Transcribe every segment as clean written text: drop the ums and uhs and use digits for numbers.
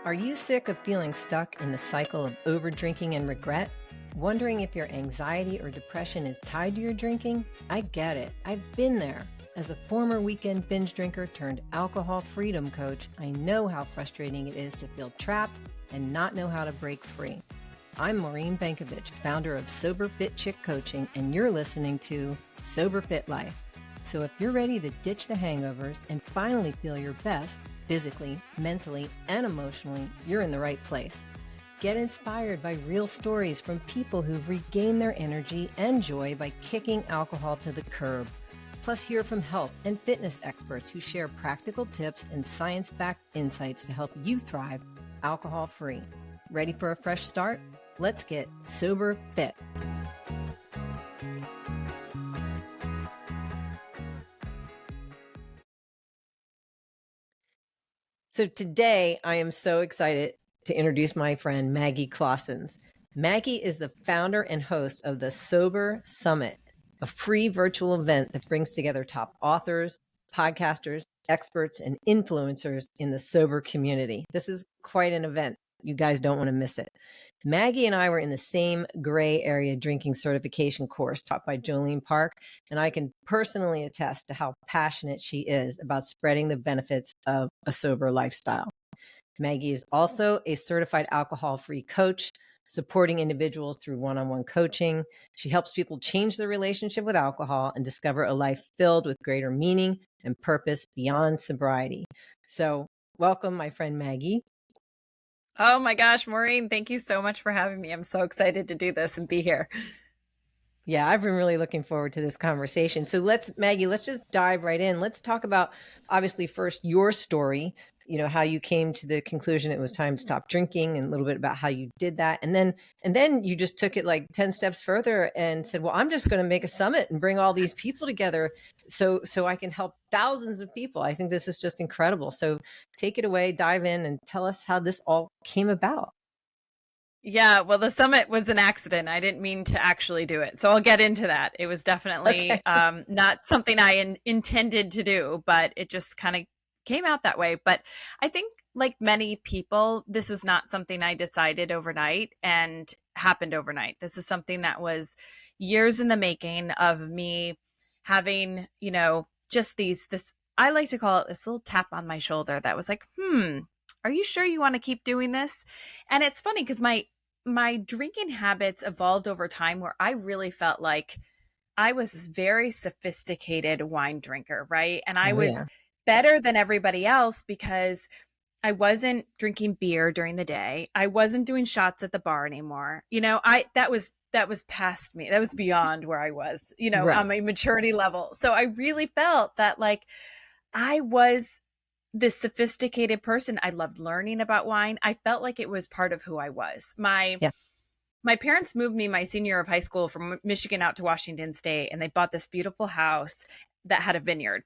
Are you sick of feeling stuck in the cycle of overdrinking and regret? Wondering if your anxiety or depression is tied to your drinking? I get it. I've been there. As a former weekend binge drinker turned alcohol freedom coach, I know how frustrating it is to feel trapped and not know how to break free. I'm Maureen Bankovich, founder of Sober Fit Chick Coaching, and you're listening to Sober Fit Life. So if you're ready to ditch the hangovers and finally feel your best, physically, mentally, and emotionally, you're in the right place. Get inspired by real stories from people who've regained their energy and joy by kicking alcohol to the curb. Plus, hear from health and fitness experts who share practical tips and science-backed insights to help you thrive alcohol-free. Ready for a fresh start? Let's get sober fit. So today I am so excited to introduce my friend Maggie Klasssens. Maggie is the founder and host of the Sober Summit, a free virtual event that brings together top authors, podcasters, experts, and influencers in the sober community. This is quite an event. You guys don't want to miss it. Maggie and I were in the same gray area drinking certification course taught by Jolene Park, and I can personally attest to how passionate she is about spreading the benefits of a sober lifestyle. Maggie is also a certified alcohol-free coach, supporting individuals through one-on-one coaching. She helps people change their relationship with alcohol and discover a life filled with greater meaning and purpose beyond sobriety. So welcome, my friend Maggie. Oh my gosh, Maureen, thank you so much for having me. I'm so excited to do this and be here. Yeah, I've been really looking forward to this conversation. So Maggie, let's just dive right in. Let's talk about, obviously, first your story, how you came to the conclusion it was time to stop drinking, and a little bit about how you did that. And then you just took it like 10 steps further and said, well, I'm just going to make a summit and bring all these people together so I can help thousands of people. I think this is just incredible. So take it away, dive in, and tell us how this all came about. Yeah, well, the summit was an accident. I didn't mean to actually do it. So I'll get into that. It was definitely not something I intended to do, but it just kind of came out that way. But I think, like many people, this was not something I decided overnight and happened overnight. This is something that was years in the making of me having, just this, I like to call it this little tap on my shoulder that was like, are you sure you want to keep doing this? And it's funny because my drinking habits evolved over time where I really felt like I was this very sophisticated wine drinker, right? And I was better than everybody else because I wasn't drinking beer during the day. I wasn't doing shots at the bar anymore. That was past me. That was beyond where I was, on my maturity level. So I really felt that like I was this sophisticated person. I loved learning about wine. I felt like it was part of who I was. My parents moved me my senior year of high school from Michigan out to Washington State, and they bought this beautiful house that had a vineyard.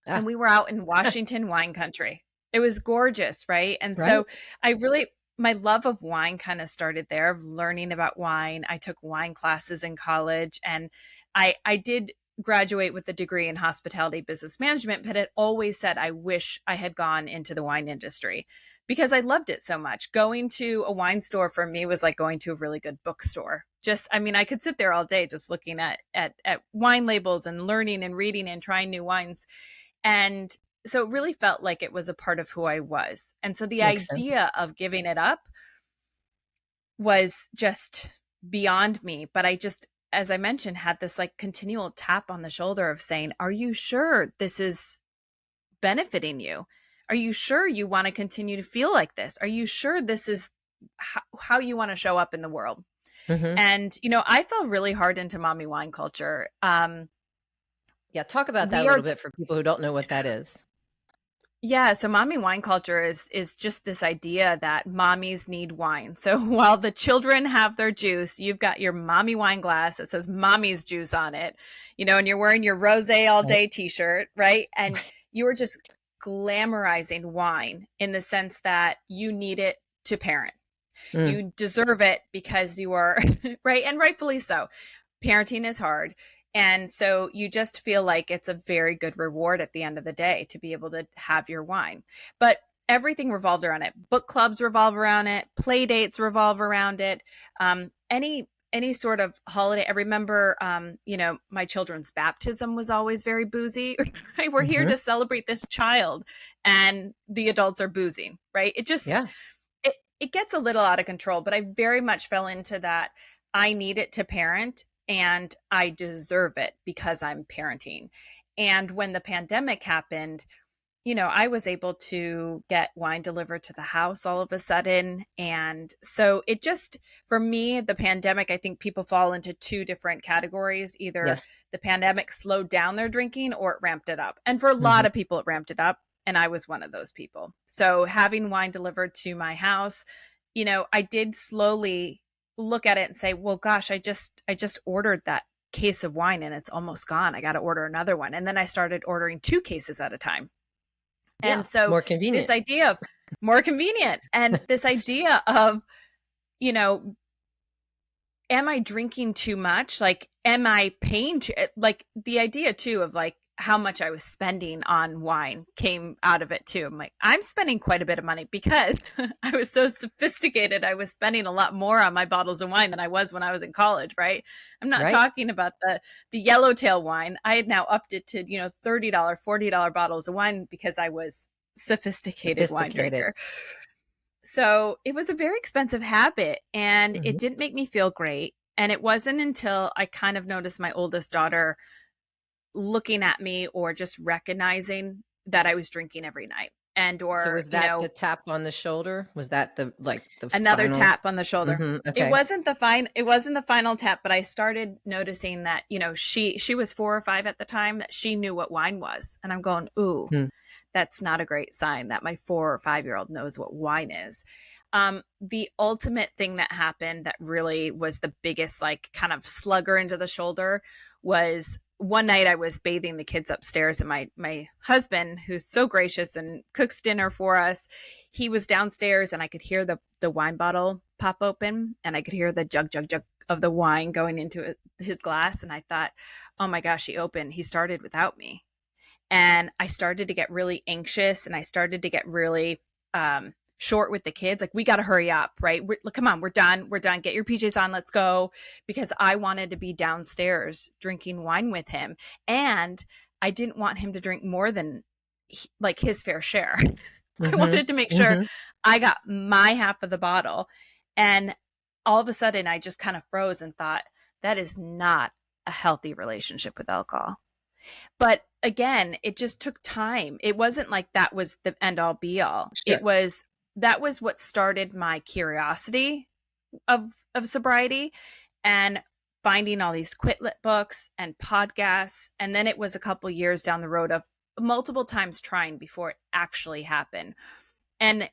And we were out in Washington wine country. It was gorgeous, right? And so my love of wine kind of started there, of learning about wine. I took wine classes in college, and I did graduate with a degree in hospitality business management, but had always said I wish I had gone into the wine industry because I loved it so much. Going to a wine store for me was like going to a really good bookstore. I could sit there all day just looking at wine labels and learning and reading and trying new wines. And so it really felt like it was a part of who I was. And so the idea of giving it up was just beyond me. But I just, as I mentioned, had this like continual tap on the shoulder of saying, are you sure this is benefiting you? Are you sure you want to continue to feel like this? Are you sure this is how you want to show up in the world? Mm-hmm. And, I fell really hard into mommy wine culture. Talk about that a little bit for people who don't know what that is. Yeah. So mommy wine culture is just this idea that mommies need wine. So while the children have their juice, you've got your mommy wine glass that says mommy's juice on it, and you're wearing your rosé all day t-shirt, right? And you are just glamorizing wine in the sense that you need it to parent. You deserve it because you are, right? And rightfully so. Parenting is hard. And so you just feel like it's a very good reward at the end of the day to be able to have your wine. But everything revolved around it. Book clubs revolve around it. Play dates revolve around it. Any sort of holiday. I remember, my children's baptism was always very boozy. Right? We're here to celebrate this child, and the adults are boozing. Right? It just it gets a little out of control. But I very much fell into that. I need it to parent, and I deserve it because I'm parenting. And when the pandemic happened, I was able to get wine delivered to the house all of a sudden. And so it just, for me, the pandemic, I think people fall into two different categories. Either the pandemic slowed down their drinking or it ramped it up. And for a lot of people, it ramped it up. And I was one of those people. So having wine delivered to my house, I did slowly look at it and say, well, gosh, I just ordered that case of wine and it's almost gone. I got to order another one. And then I started ordering 2 cases at a time. And so more convenient. This idea of more convenient and this idea of, am I drinking too much? Like, am I paying too, like the idea too of like how much I was spending on wine came out of it too. I'm like, I'm spending quite a bit of money because I was so sophisticated. I was spending a lot more on my bottles of wine than I was when I was in college, right? I'm not talking about the yellowtail wine. I had now upped it to, $30, $40 bottles of wine because I was sophisticated wine drinker. So it was a very expensive habit, and it didn't make me feel great. And it wasn't until I kind of noticed my oldest daughter looking at me or just recognizing that I was drinking every night. So was that the tap on the shoulder? Was that the another final tap on the shoulder? Okay. It wasn't the final tap, but I started noticing that, she was 4 or 5 at the time, that she knew what wine was. And I'm going, ooh, that's not a great sign that my 4 or 5-year-old knows what wine is. The ultimate thing that happened that really was the biggest, like, kind of slugger into the shoulder was one night I was bathing the kids upstairs, and my husband, who's so gracious and cooks dinner for us, he was downstairs, and I could hear the wine bottle pop open, and I could hear the jug of the wine going into his glass. And I thought, oh my gosh, he started without me. And I started to get really anxious, and I started to get really short with the kids. Like, we got to hurry up, right? Come on, we're done. Get your PJs on. Let's go. Because I wanted to be downstairs drinking wine with him. And I didn't want him to drink more than his fair share. I wanted to make sure I got my half of the bottle. And all of a sudden I just kind of froze and thought, that is not a healthy relationship with alcohol. But again, it just took time. It wasn't like that was the end all be all. Sure. That was what started my curiosity of sobriety, and finding all these quit lit books and podcasts. And then it was a couple years down the road of multiple times trying before it actually happened. And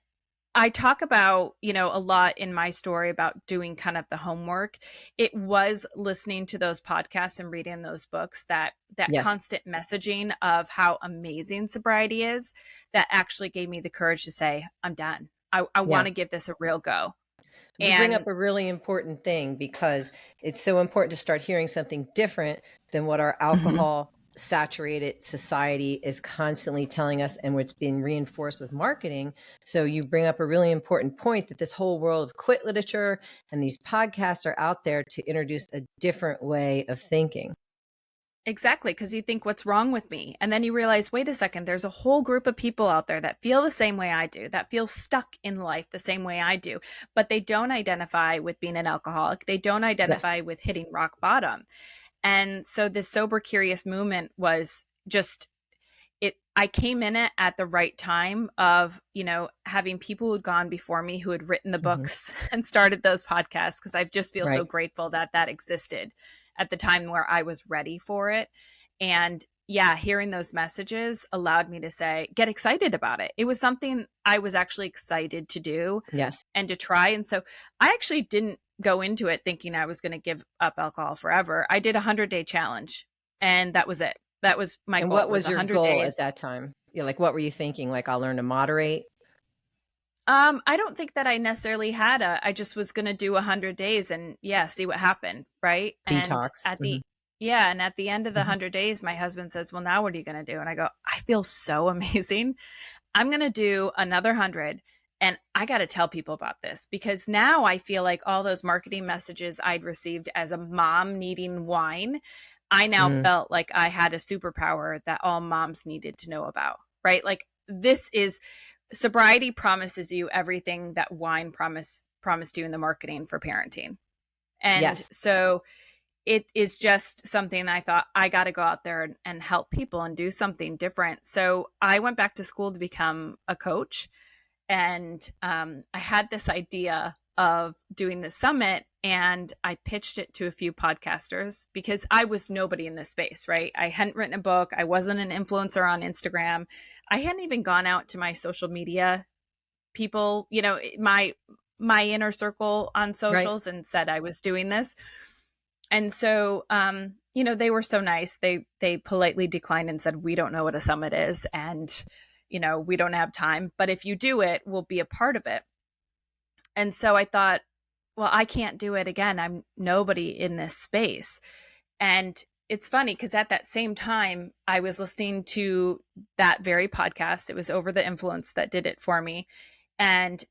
I talk about, a lot in my story about doing kind of the homework. It was listening to those podcasts and reading those books, that constant messaging of how amazing sobriety is, that actually gave me the courage to say, I'm done. I want to give this a real go. You bring up a really important thing, because it's so important to start hearing something different than what our alcohol saturated society is constantly telling us, and what's being reinforced with marketing. So you bring up a really important point, that this whole world of quit literature and these podcasts are out there to introduce a different way of thinking. Exactly, because you think, what's wrong with me? And then you realize, wait a second, there's a whole group of people out there that feel the same way I do, that feel stuck in life the same way I do, but they don't identify with being an alcoholic. They don't identify with hitting rock bottom. And so this sober curious movement was just it. I came in it at the right time of, having people who'd gone before me, who had written the books and started those podcasts, because I just feel so grateful that existed at the time where I was ready for it. And hearing those messages allowed me to get excited about it. It was something I was actually excited to do and to try. And so I actually didn't go into it thinking I was going to give up alcohol forever. I did a 100-day challenge, and that was it. That was my goal. And what was your goal at that time? Like, what were you thinking? Like, I'll learn to moderate? I don't think that I necessarily had I just was going to do 100 days and see what happened. Right. Detox. And at the end of the 100 days, my husband says, well, now what are you going to do? And I go, I feel so amazing. I'm going to do another 100. And I got to tell people about this, because now I feel like all those marketing messages I'd received as a mom needing wine, I now felt like I had a superpower that all moms needed to know about, right? Like, this is sobriety promises you everything that wine promised you in the marketing for parenting. And Yes. so it is just something I thought, I got to go out there and help people and do something different. So I went back to school to become a coach. And I had this idea of doing the summit, and I pitched it to a few podcasters because I was nobody in this space, right? I hadn't written a book. I wasn't an influencer on Instagram. I hadn't even gone out to my social media people, my inner circle on socials, and said I was doing this. And so, they were so nice. They politely declined and said, we don't know what a summit is. And, we don't have time, but if you do it, we'll be a part of it. And so I thought, well, I can't do it again. I'm nobody in this space. And it's funny because at that same time, I was listening to that very podcast. It was Over the Influence that did it for me. And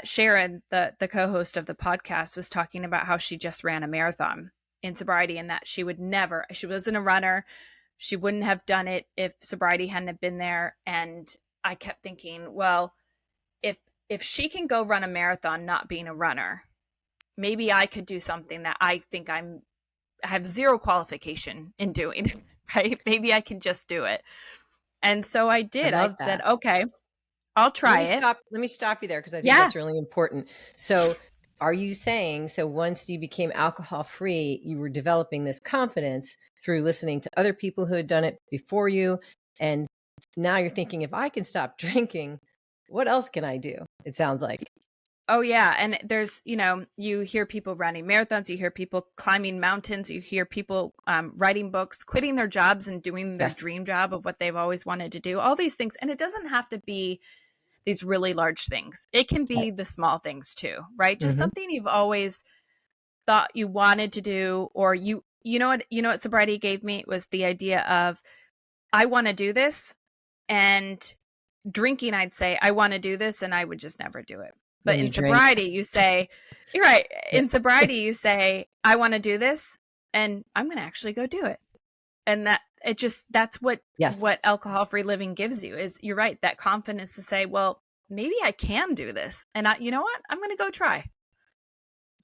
Sharon, the co-host of the podcast, was talking about how she just ran a marathon in sobriety, and that she wasn't a runner. She wouldn't have done it if sobriety hadn't been there. And I kept thinking, well, if she can go run a marathon not being a runner, maybe I could do something that I think I have zero qualification in doing, right? Maybe I can just do it. And so I did. I said, okay, I'll try it. Let me stop you there, because I think that's really important. So are you saying, so once you became alcohol free, you were developing this confidence through listening to other people who had done it before you, and now you're thinking, if I can stop drinking, what else can I do? It sounds like. Oh yeah. And there's, you hear people running marathons, you hear people climbing mountains, you hear people writing books, quitting their jobs and doing their dream job of what they've always wanted to do, all these things. And it doesn't have to be these really large things. It can be the small things too, right? Just something you've always thought you wanted to do, or you know what sobriety gave me? It was the idea of, I want to do this. And drinking, I'd say, I want to do this, and I would just never do it. But in sobriety, you say, you're right. In sobriety, you say, I want to do this, and I'm going to actually go do it. And that's what alcohol-free living gives you, is, you're right, that confidence to say, well, maybe I can do this. And you know what? I'm going to go try.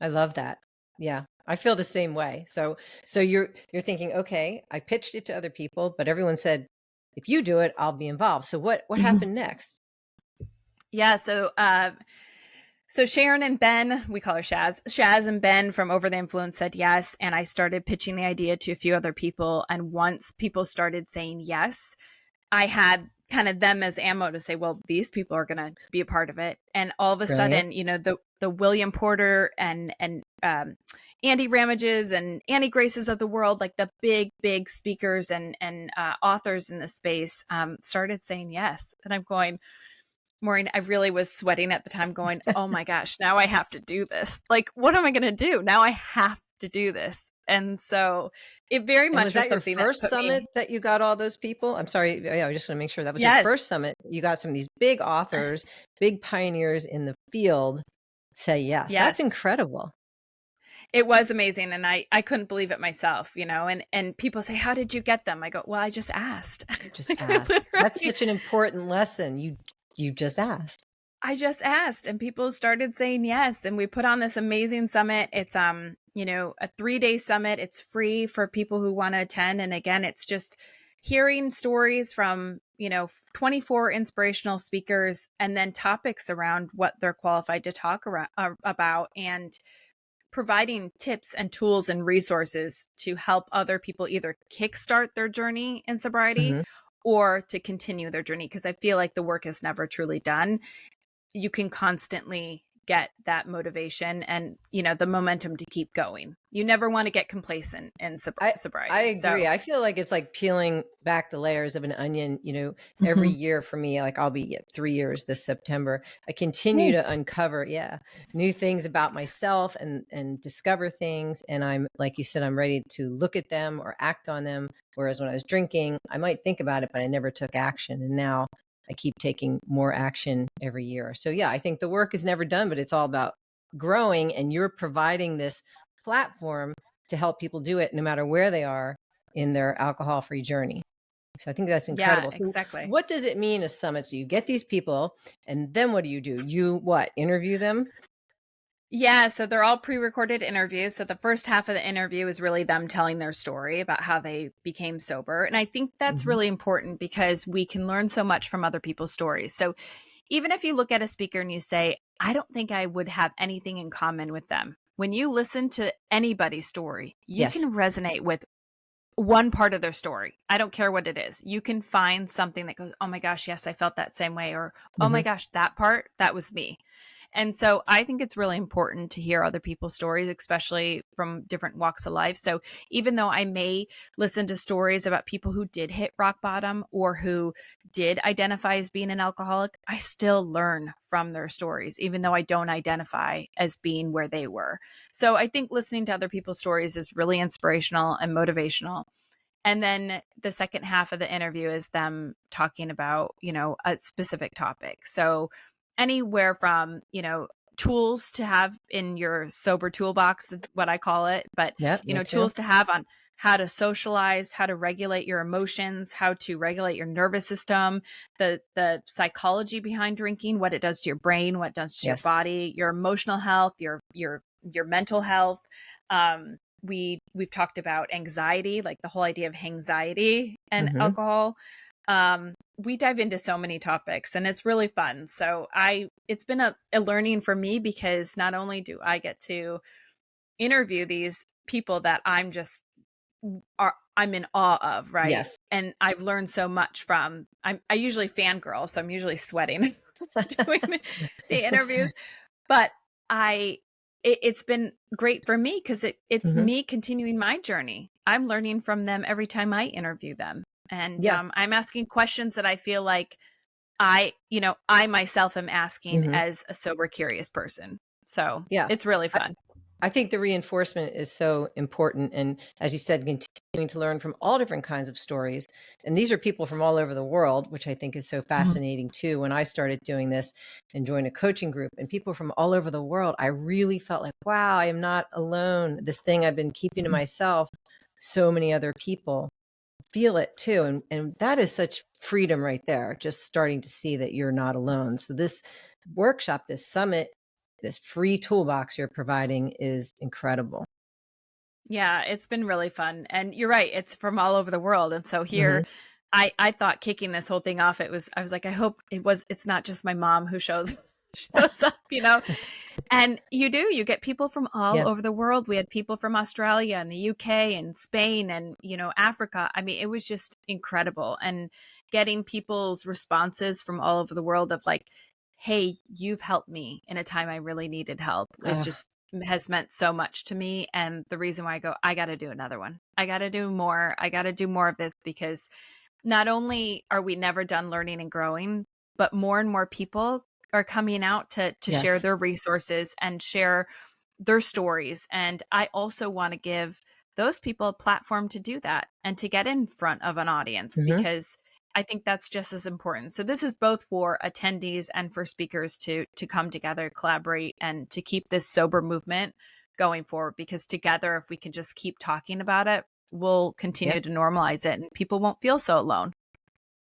I love that. Yeah. I feel the same way. So you're thinking, okay, I pitched it to other people, but everyone said, if you do it, I'll be involved. So what happened next? Yeah. So Sharon and Ben, we call her Shaz and Ben from Over the Influence said yes. And I started pitching the idea to a few other people. And once people started saying yes, I had kind of them as ammo to say, well, these people are going to be a part of it. And all of a sudden, the William Porter and Andy Ramages and Annie Graces of the world, like the big speakers and authors in the space, started saying yes. And I'm going, Maureen, I really was sweating at the time, going, oh my gosh, now I have to do this. Like, what am I going to do? Now I have to do this. And so it very much was something your first summit that you got all those people. I'm sorry. Yeah, I just want to make sure that was your first summit. You got some of these big authors, big pioneers in the field say yes. That's incredible. It was amazing. And I couldn't believe it myself, and people say, how did you get them? I go, well, I just asked. That's such an important lesson. You just asked. I just asked, and people started saying yes. And we put on this amazing summit. It's, a 3-day summit. It's free for people who want to attend. And again, it's just hearing stories from, 24 inspirational speakers, and then topics around what they're qualified to talk about, and providing tips and tools and resources to help other people either kickstart their journey in sobriety or to continue their journey. Because I feel like the work is never truly done. You can constantly get that motivation and, the momentum to keep going. You never want to get complacent in sobriety. I agree. So, I feel like it's like peeling back the layers of an onion, every year for me. Like, I'll be at 3 years this September. I continue to uncover, new things about myself and discover things. And I'm, like you said, I'm ready to look at them or act on them. Whereas when I was drinking, I might think about it, but I never took action. And now I keep taking more action every year. So yeah, I think the work is never done, but it's all about growing, and you're providing this platform to help people do it no matter where they are in their alcohol-free journey. So I think that's Yeah, incredible. So exactly. what does it mean, a summit? So you get these people, and then what do? You what? Interview them? Yeah, so they're all pre-recorded interviews. So the first half of the interview is really them telling their story about how they became sober. And I think that's Mhm. really important because we can learn so much from other people's stories. So even if you look at a speaker and you say, I don't think I would have anything in common with them. When you listen to anybody's story, you Yes. can resonate with one part of their story. I don't care what it is. You can find something that goes, oh my gosh, yes, I felt that same way. Or, oh my Mhm. gosh, that part, that was me. And so I think it's really important to hear other people's stories, especially from different walks of life. So even though I may listen to stories about people who did hit rock bottom or who did identify as being an alcoholic, I still learn from their stories, even though I don't identify as being where they were. So I think listening to other people's stories is really inspirational and motivational. And then the second half of the interview is them talking about, a specific topic. So anywhere from, tools to have in your sober toolbox, is what I call it, but, Yep, me too. tools to have on how to socialize, how to regulate your emotions, how to regulate your nervous system, the psychology behind drinking, what it does to your brain, what it does to your Yes. body, your emotional health, your mental health. We've talked about anxiety, like the whole idea of anxiety and Mhm. alcohol. We dive into so many topics and it's really fun. So it's been a learning for me because not only do I get to interview these people that I'm in awe of, right? Yes. And I've learned so much from. I usually fangirl, so I'm usually sweating doing the interviews, but I it's been great for me because it's Mhm. me continuing my journey. I'm learning from them every time I interview them, and Yeah. I'm asking questions that I feel like I myself am asking Mhm. as a sober, curious person. So Yeah. it's really I fun. I think the reinforcement is so important, and as you said, continuing to learn from all different kinds of stories, and these are people from all over the world, which I think is so Mhm. fascinating too. When I started doing this and joined a coaching group and people from all over the world, I really felt like, wow, I am not alone. This thing I've been keeping to myself, so many other people feel it too, and that is such freedom right there, just starting to see that you're not alone. So this workshop, this summit, this free toolbox you're providing is incredible. Yeah, it's been really fun. And you're right, it's from all over the world. And so here Mhm. I thought kicking this whole thing off, I was like, I hope it's not just my mom who shows shows up. And you get people from all Yeah. over the world. We had people from Australia and the UK and Spain and, Africa. I mean, it was just incredible. And getting people's responses from all over the world of like, hey, you've helped me in a time I really needed help was Ugh, just has meant so much to me. And the reason why I go, I got to do another one. I got to do more. I got to do more of this because not only are we never done learning and growing, but more and more people are coming out to share yes. their resources and share their stories. And I also want to give those people a platform to do that and to get in front of an audience Mhm. because I think that's just as important. So this is both for attendees and for speakers to come together, collaborate, and to keep this sober movement going forward because together if we can just keep talking about it, we'll Yeah. continue to normalize it and people won't feel so alone.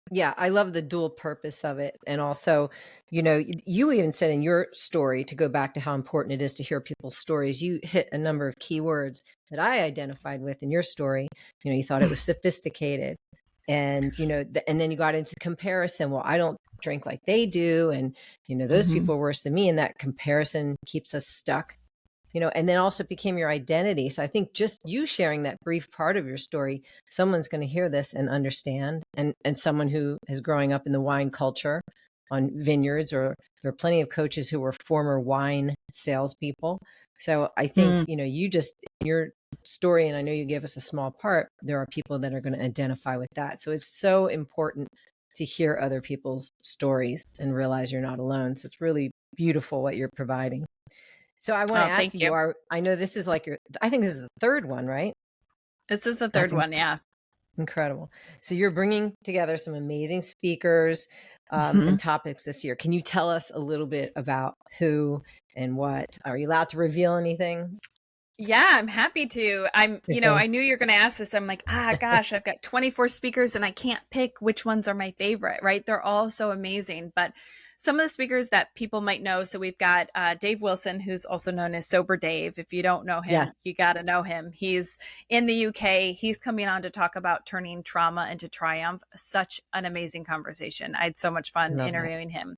Yeah, I love the dual purpose of it, and also, you even said in your story, to go back to how important it is to hear people's stories, you hit a number of keywords that I identified with in your story. You thought it was sophisticated, and, and then you got into comparison. Well, I don't drink like they do, and, those Mhm. people are worse than me, and that comparison keeps us stuck. And then also became your identity. So I think just you sharing that brief part of your story, someone's going to hear this and understand. And someone who is growing up in the wine culture on vineyards, or there are plenty of coaches who were former wine salespeople. So I think, Mm. you just, your story, and I know you gave us a small part, there are people that are going to identify with that. So it's so important to hear other people's stories and realize you're not alone. So it's really beautiful what you're providing. So I want to Oh, ask thank you, you. I know this is like I think this is the third one, right? This is the That's third one, yeah. Incredible. So you're bringing together some amazing speakers and topics this year. Can you tell us a little bit about who and what? Are you allowed to reveal anything? Yeah, I'm happy to. I knew you're going to ask this. I'm like, gosh, I've got 24 speakers and I can't pick which ones are my favorite, right? They're all so amazing. But some of the speakers that people might know. So we've got Dave Wilson, who's also known as Sober Dave. If you don't know him, Yes. you got to know him. He's in the UK. He's coming on to talk about turning trauma into triumph. Such an amazing conversation. I had so much fun interviewing him.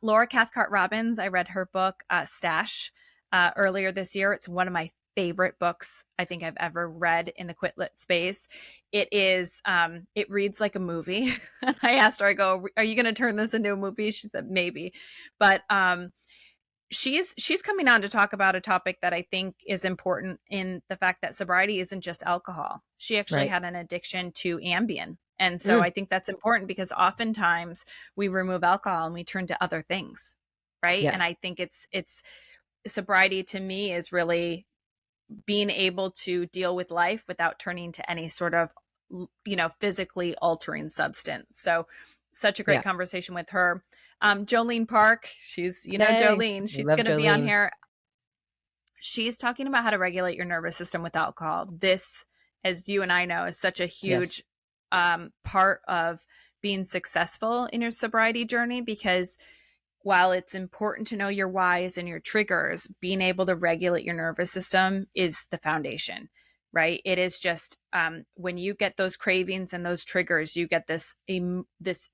Laura Cathcart Robbins, I read her book, Stash, earlier this year. It's one of my favorite books I think I've ever read in the quit lit space. It is, it reads like a movie. I asked her, I go, are you going to turn this into a movie? She said, maybe. But she's coming on to talk about a topic that I think is important in the fact that sobriety isn't just alcohol. She actually had an addiction to Ambien. And so I think that's important because oftentimes we remove alcohol and we turn to other things. Right. Yes. And I think it's sobriety to me is really being able to deal with life without turning to any sort of, physically altering substance. So such a great conversation with her. Jolene Park, she's, Jolene, she's going to be on here. She's talking about how to regulate your nervous system with alcohol. This, as you and I know, is such a huge part of being successful in your sobriety journey, because while it's important to know your whys and your triggers, being able to regulate your nervous system is the foundation, right? It is just when you get those cravings and those triggers, you get this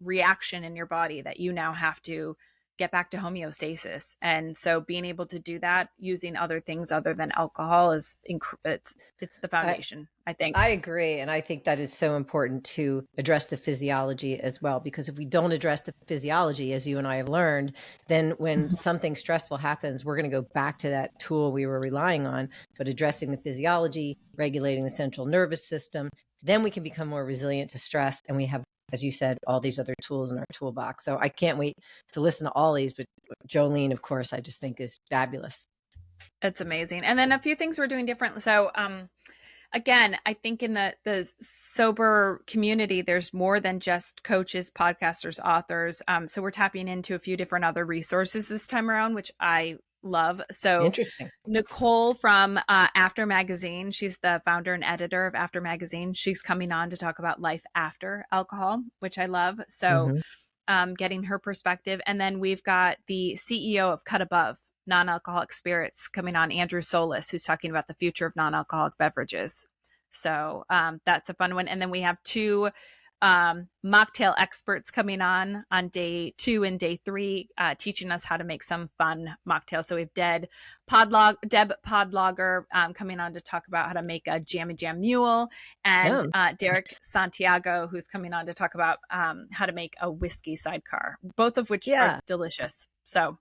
reaction in your body that you now have to get back to homeostasis. And so being able to do that using other things other than alcohol is it's the foundation, I think. I agree. And I think that is so important to address the physiology as well, because if we don't address the physiology, as you and I have learned, then when something stressful happens, we're going to go back to that tool we were relying on. But addressing the physiology, regulating the central nervous system, then we can become more resilient to stress. And we have, as you said, all these other tools in our toolbox. So I can't wait to listen to all these. But Jolene, of course, I just think is fabulous. It's amazing. And then a few things we're doing differently. So, again, I think in the sober community, there's more than just coaches, podcasters, authors. So we're tapping into a few different other resources this time around, which I love. So interesting. Nicole from After Magazine, she's the founder and editor of After Magazine. She's coming on to talk about life after alcohol, which I love. So getting her perspective. And then we've got the CEO of Cut Above non-alcoholic spirits coming on, Andrew Solis, who's talking about the future of non-alcoholic beverages. So that's a fun one. And then we have two mocktail experts coming on day 2 and day 3, teaching us how to make some fun mocktails. So we have Deb Podlogger coming on to talk about how to make a Jammy Jam Mule, and Derek Santiago, who's coming on to talk about how to make a whiskey sidecar, both of which are delicious. So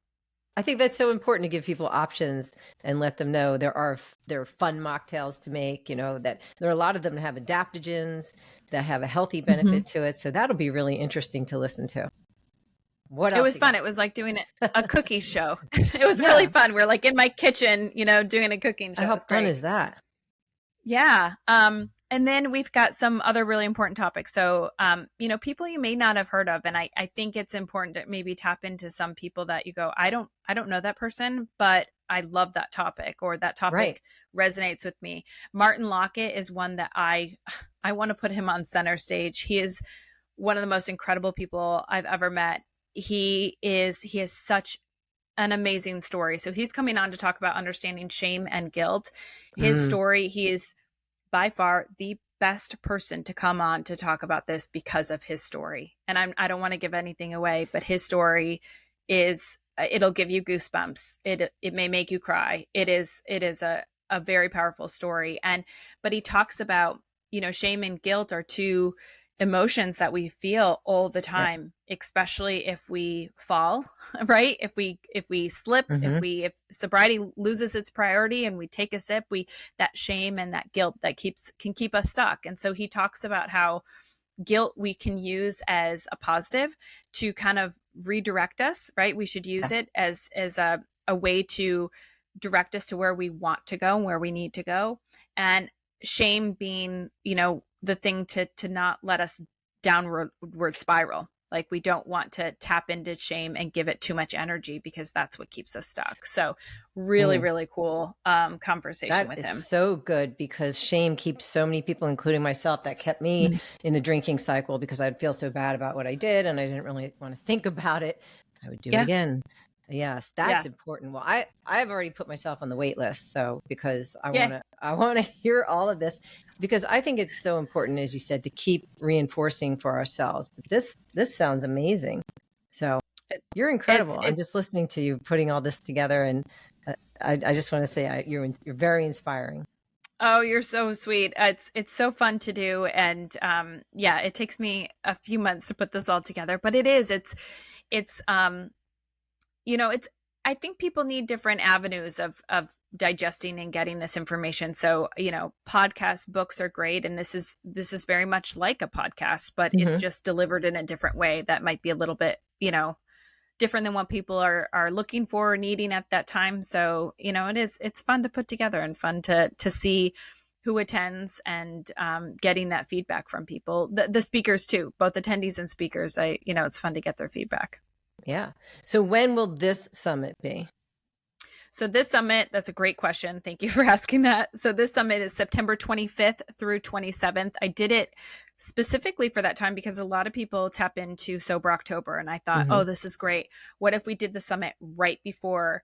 I think that's so important to give people options and let them know there are fun mocktails to make, that there are a lot of them that have adaptogens that have a healthy benefit to it. So that'll be really interesting to listen to. What else? It was fun. It was like doing a cookie show. It was really fun. We're like in my kitchen, doing a cooking show. How fun is that? Yeah. And then we've got some other really important topics. So, people you may not have heard of. And I think it's important to maybe tap into some people that you go, I don't know that person, but I love that topic, or that topic resonates with me. Martin Lockett is one that I want to put him on center stage. He is one of the most incredible people I've ever met. He has such an amazing story. So he's coming on to talk about understanding shame and guilt. His story, he is by far the best person to come on to talk about this because of his story. And I don't want to give anything away, but his story it'll give you goosebumps. It may make you cry. It is a very powerful story. But he talks about, shame and guilt are two emotions that we feel all the time, especially if we fall, right? If we slip, if sobriety loses its priority and we take a sip, that shame and that guilt that can keep us stuck. And so he talks about how guilt we can use as a positive to kind of redirect us, right? We should use it as a way to direct us to where we want to go and where we need to go. And shame being, the thing to not let us downward spiral. Like, we don't want to tap into shame and give it too much energy, because that's what keeps us stuck. So really, really cool conversation with him. That is so good, because shame keeps so many people, including myself, that kept me in the drinking cycle, because I'd feel so bad about what I did and I didn't really want to think about it. I would do it again. Yes, that's important. Well, I've already put myself on the wait list, so because I want to hear all of this, because I think it's so important, as you said, to keep reinforcing for ourselves. But this sounds amazing. So you're incredible. I'm just listening to you putting all this together, and I just want to say you're very inspiring. Oh, you're so sweet. It's so fun to do, and it takes me a few months to put this all together, but I think people need different avenues of digesting and getting this information. So, podcasts, books are great. And this is very much like a podcast, but it's just delivered in a different way that might be a little bit, different than what people are looking for or needing at that time. So, it's fun to put together and fun to see who attends, and getting that feedback from people, the speakers too, both attendees and speakers. It's fun to get their feedback. Yeah. So when will this summit be? So this summit, that's a great question. Thank you for asking that. So this summit is September 25th through 27th. I did it specifically for that time because a lot of people tap into Sober October. And I thought, oh, this is great. What if we did the summit right before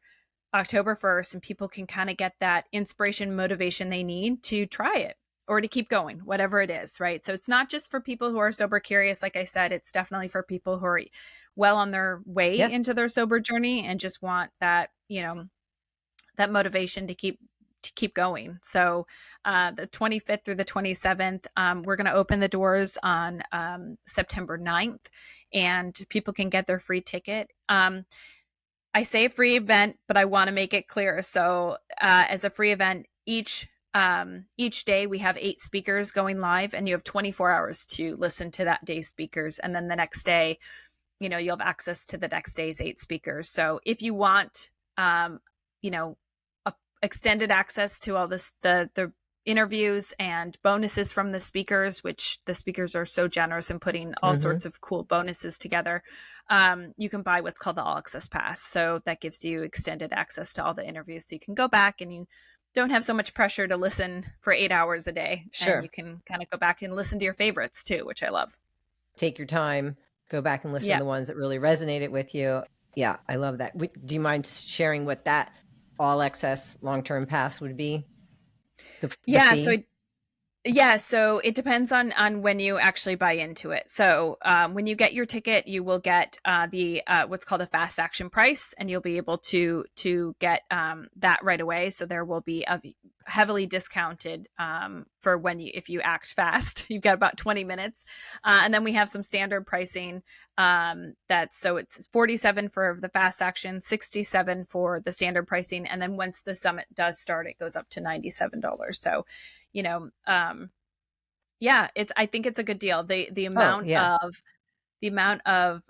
October 1st, and people can kind of get that inspiration, motivation they need to try it or to keep going, whatever it is, right? So it's not just for people who are sober curious. Like I said, it's definitely for people who are well on their way into their sober journey and just want that, that motivation to keep going. So the 25th through the 27th, we're going to open the doors on September 9th, and people can get their free ticket. I say a free event, but I want to make it clear. So as a free event, each day we have 8 speakers going live, and you have 24 hours to listen to that day's speakers. And then the next day, you'll have access to the next day's 8 speakers. So if you want, extended access to all this, the interviews and bonuses from the speakers, which the speakers are so generous in putting all sorts of cool bonuses together. You can buy what's called the All Access Pass. So that gives you extended access to all the interviews. So you can go back and you don't have so much pressure to listen for 8 hours a day. Sure. And you can kind of go back and listen to your favorites too, which I love. Take your time, go back and listen to the ones that really resonated with you. Yeah, I love that. Do you mind sharing what that All Access long-term pass would be? The fee? So it depends on when you actually buy into it. So when you get your ticket, you will get the what's called a fast action price, and you'll be able to get that right away. So there will be a heavily discounted for if you act fast. You've got about 20 minutes, and then we have some standard pricing. It's $47 for the fast action, $67 for the standard pricing, and then once the summit does start, it goes up to $97. So I think it's a good deal. The amount of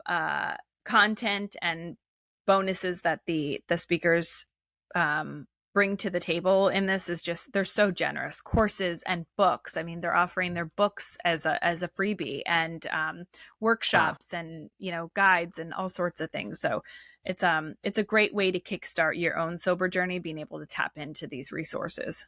content and bonuses that the speakers bring to the table in this is just, they're so generous. Courses and books. I mean, they're offering their books as a freebie, and workshops and guides and all sorts of things. So it's a great way to kickstart your own sober journey, being able to tap into these resources.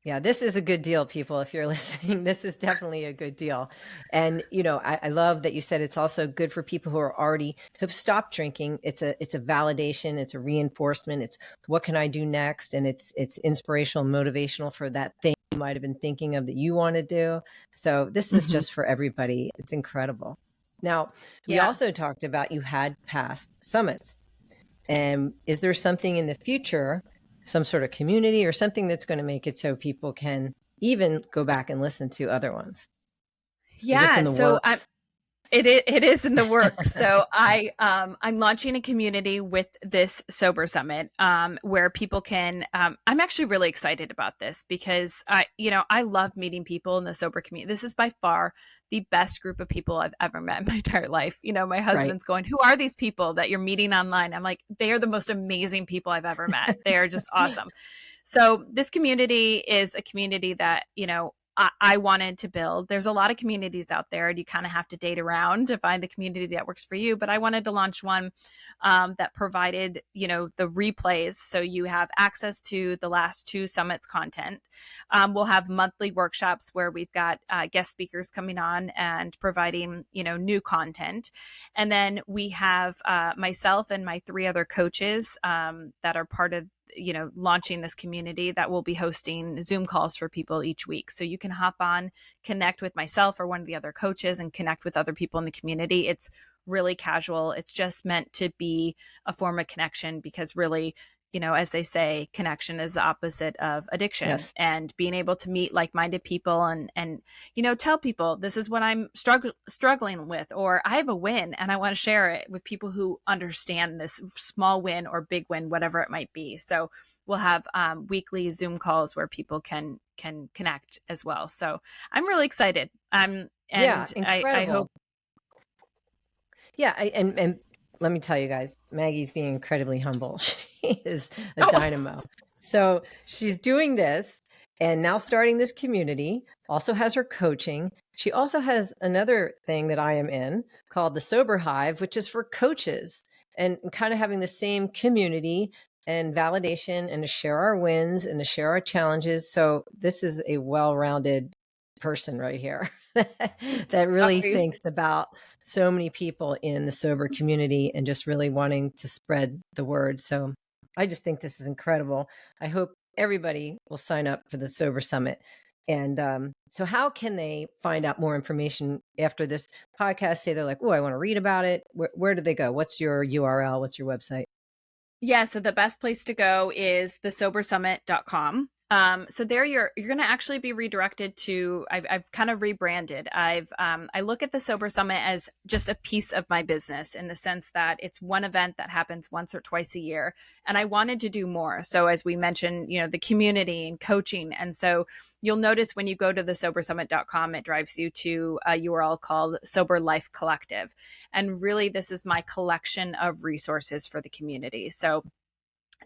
Yeah, this is a good deal, people. If you're listening, this is definitely a good deal. And, I love that you said it's also good for people who have stopped drinking. It's a validation. It's a reinforcement. It's what can I do next? And it's inspirational, motivational for that thing you might have been thinking of that you want to do. So this is just for everybody. It's incredible. Now, we also talked about you had past summits. And is there something in the future, some sort of community or something that's going to make it so people can even go back and listen to other ones? Yeah. It is in the works. So I'm launching a community with this Sober Summit, where people can, I'm actually really excited about this because I love meeting people in the sober community. This is by far the best group of people I've ever met in my entire life. My husband's going, who are these people that you're meeting online? I'm like, they are the most amazing people I've ever met. They are just awesome. So this community is a community that, I wanted to build. There's a lot of communities out there, and you kind of have to date around to find the community that works for you. But I wanted to launch one that provided, the replays. So you have access to the last 2 summits content. We'll have monthly workshops where we've got guest speakers coming on and providing, new content. And then we have myself and my 3 other coaches that are part of launching this community that will be hosting Zoom calls for people each week. So you can hop on, connect with myself or one of the other coaches, and connect with other people in the community. It's really casual. It's just meant to be a form of connection, because really, as they say, connection is the opposite of addiction. Yes. And being able to meet like-minded people and tell people, this is what I'm struggling with, or I have a win and I want to share it with people who understand this small win or big win, whatever it might be. So we'll have weekly Zoom calls where people can connect as well. So I'm really excited. Incredible. I hope. Yeah. And let me tell you guys, Maggie's being incredibly humble. She is a dynamo. So she's doing this and now starting this community, also has her coaching. She also has another thing that I am in called the Sober Hive, which is for coaches, and kind of having the same community and validation, and to share our wins and to share our challenges. So this is a well-rounded person right here that really thinks about so many people in the sober community and just really wanting to spread the word. So I just think this is incredible. I hope everybody will sign up for the Sober Summit. And so how can they find out more information after this podcast? Say they're like, oh, I want to read about it. Where do they go? What's your URL? What's your website? Yeah, so the best place to go is thesobersummit.com. So there you're going to actually be redirected to, I've kind of rebranded. I look at the Sober Summit as just a piece of my business, in the sense that it's one event that happens once or twice a year. And I wanted to do more. So as we mentioned, the community and coaching. And so you'll notice when you go to thesobersummit.com, it drives you to a URL called Sober Life Collective. And really, this is my collection of resources for the community. So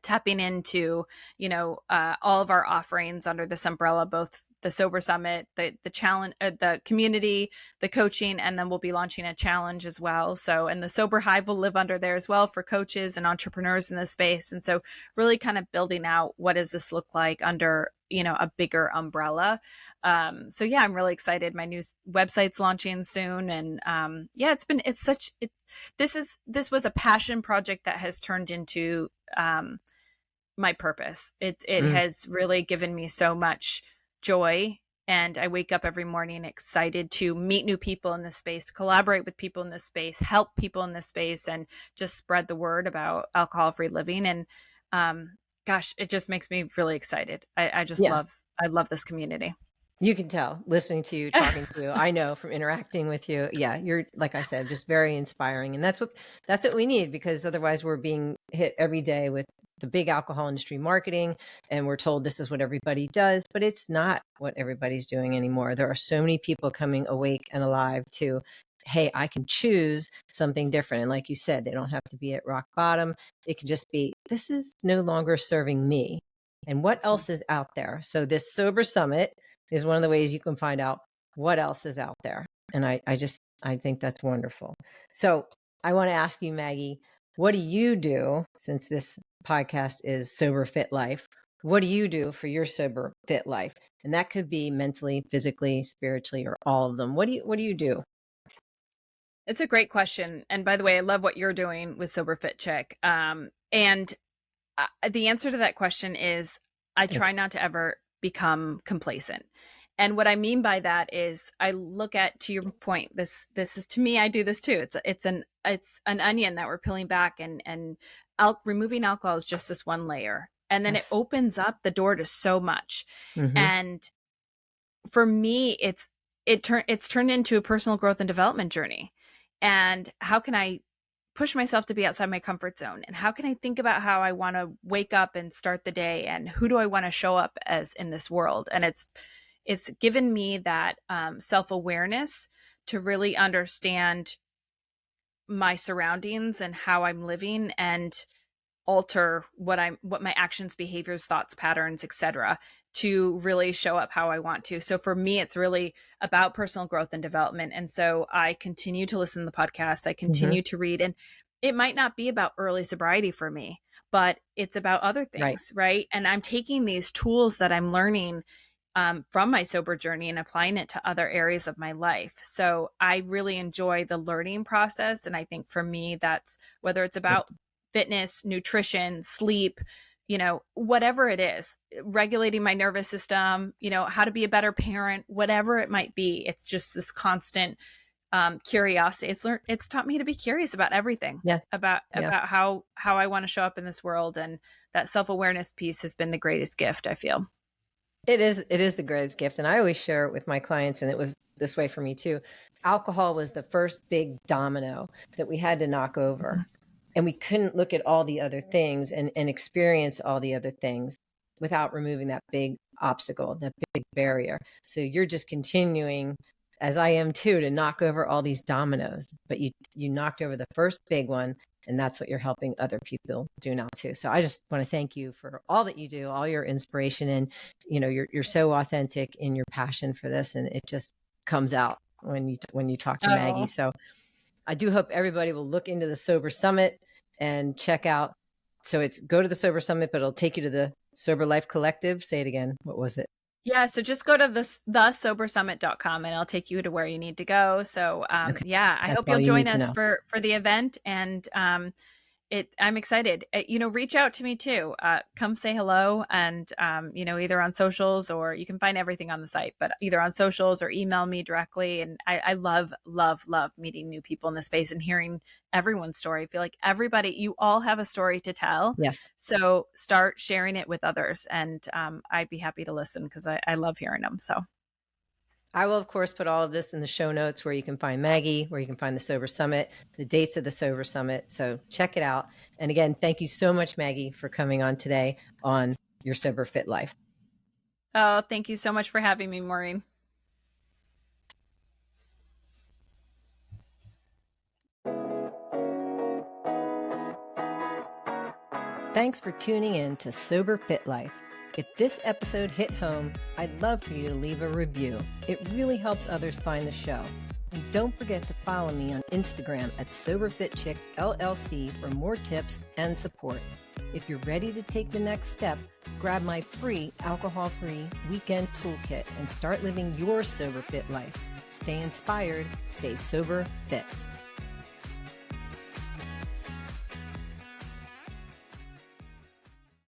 tapping into, all of our offerings under this umbrella, both the Sober Summit, the challenge, the community, the coaching, and then we'll be launching a challenge as well. So, and the Sober Hive will live under there as well for coaches and entrepreneurs in this space. And so really kind of building out, what does this look like under, a bigger umbrella. So yeah, I'm really excited. My new website's launching soon. And this was a passion project that has turned into my purpose. It has really given me so much joy, and I wake up every morning excited to meet new people in this space, collaborate with people in this space, help people in this space, and just spread the word about alcohol-free living. And gosh, it just makes me really excited. I love this community. You can tell listening to you, talking to you. I know from interacting with you. Yeah, you're, like I said, just very inspiring. And that's what we need, because otherwise we're being hit every day with the big alcohol industry marketing, and we're told this is what everybody does, but it's not what everybody's doing anymore. There are so many people coming awake and alive to, hey, I can choose something different. And like you said, they don't have to be at rock bottom. It can just be, this is no longer serving me. And what else is out there? So this Sober Summit is one of the ways you can find out what else is out there. And I think that's wonderful. So I want to ask you, Maggie, what do you do, since this podcast is Sober Fit Life? What do you do for your sober fit life? And that could be mentally, physically, spiritually, or all of them. What do you do? It's a great question. And by the way, I love what you're doing with Sober Fit Chick. And the answer to that question is, I try not to ever become complacent. And what I mean by that is, I look at, to your point, this is, to me, I do this too. It's an onion that we're peeling back, and removing alcohol is just this one layer. And then it opens up the door to so much. Mm-hmm. And for me, it's turned into a personal growth and development journey. And how can I push myself to be outside my comfort zone? And how can I think about how I want to wake up and start the day? And who do I want to show up as in this world? And it's given me that self-awareness to really understand my surroundings and how I'm living, and alter what my actions, behaviors, thoughts, patterns, etc. to really show up how I want to. So for me, it's really about personal growth and development. And so I continue to listen to the podcast. I continue to read, and it might not be about early sobriety for me, but it's about other Right. things. Right. And I'm taking these tools that I'm learning from my sober journey and applying it to other areas of my life. So I really enjoy the learning process. And I think for me, that's whether it's about fitness, nutrition, sleep, whatever it is, regulating my nervous system, how to be a better parent, whatever it might be. It's just this constant curiosity. It's taught me to be curious about everything, about how I want to show up in this world. And that self-awareness piece has been the greatest gift, I feel. It is the greatest gift. And I always share it with my clients, and it was this way for me too. Alcohol was the first big domino that we had to knock over. And we couldn't look at all the other things and experience all the other things without removing that big obstacle, that big barrier. So you're just continuing, as I am too, to knock over all these dominoes. But you knocked over the first big one, and that's what you're helping other people do now too. So I just want to thank you for all that you do, all your inspiration, and you're so authentic in your passion for this, and it just comes out when you talk to Maggie. So I do hope everybody will look into the Sober Summit and check out. So go to the Sober Summit, but it'll take you to the Sober Life Collective. Say it again. What was it? Yeah. So just go to thesobersummit.com and it'll take you to where you need to go. So I hope you'll join us for the event. And I'm excited. Reach out to me too. Come say hello, and either on socials, or you can find everything on the site, but either on socials or email me directly. And I love meeting new people in the space and hearing everyone's story. I feel like you all have a story to tell. Yes. So start sharing it with others, and I'd be happy to listen because I love hearing them. So I will, of course, put all of this in the show notes, where you can find Maggie, where you can find the Sober Summit, the dates of the Sober Summit. So check it out. And again, thank you so much, Maggie, for coming on today on Your Sober Fit Life. Oh, thank you so much for having me, Maureen. Thanks for tuning in to Sober Fit Life. If this episode hit home, I'd love for you to leave a review. It really helps others find the show. And don't forget to follow me on Instagram at SoberFitChick LLC for more tips and support. If you're ready to take the next step, grab my free alcohol-free weekend toolkit and start living your Sober Fit life. Stay inspired, stay sober fit.